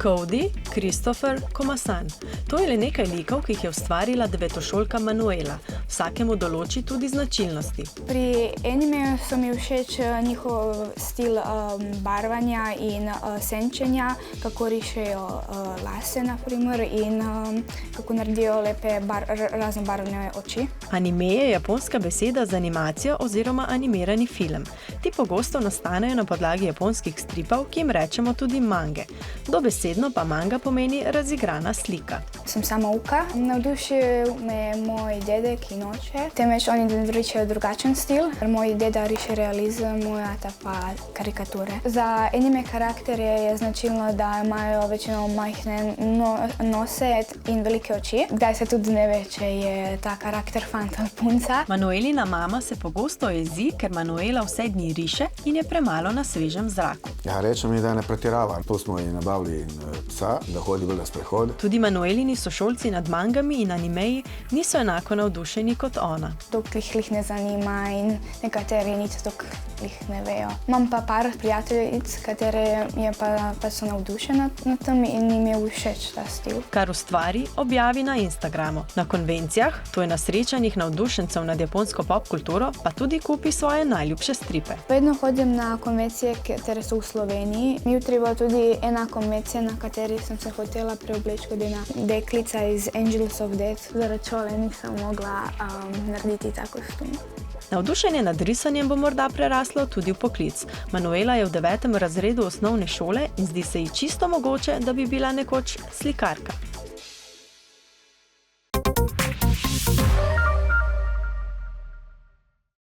Cody, Christopher, Komasan. To je le nekaj likov, ki jih je ustvarila devetošolka Manuela. Vsakemu določi tudi značilnosti. Pri animeju so mi všeč njihov stil barvanja in senčenja, kako rišejo lase, naprimer, in kako naredijo lepe raznobarvne oči. Anime je japonska beseda za animacijo oziroma animirani film. Ti pogosto nastanejo na podlagi japonskih stripov, ki jim rečemo tudi mange. Dobesedno pa manga pomeni razigrana slika. Sem samouka. Navdušil me moj dedek in oče. Temveč oni rišejo drugačen stil. Moj deda riše realizem, moj ata pa karikature. Za anime karakterje je značilno, da imajo večino majhne nose in velike oči. Kdaj se tudi ne ve, če je ta karakter fant ali punca. Manuelina mama se pogosto jezi, ker Manuela vse dni riše in je premalo na svežem zraku. Ja, rečem mi, da ne pretirava. To smo ji nabavili psa, da hodi bolj na sprehod. Tudi Manuelini sošolci nad mangami in animeji niso enako navdušeni kot ona. Dokler jih ne zanima in nekateri nič dokler ne vejo. Imam pa par prijateljic, katere pa so navdušene nad tem in jim je všeč ta stil. Kar ustvari, objavi na Instagramu. Na konvencijah, to je na srečanjih navdušencev nad japonsko popkulturo, pa tudi kupi svoje najljubše stripe. Vedno hodim na konvencije, katere so v Sloveniji. Jutri bo tudi ena konvencija, na kateri sem se hotela preobleči kot ena deklica iz Angels of Death. Zaradi šole nisem mogla narediti ta kostum. Navdušenje nad risanjem bo morda preraslo tudi v poklic. Manuela je v 9. razredu osnovne šole in zdi se ji čisto mogoče, da bi bila nekoč slikarka.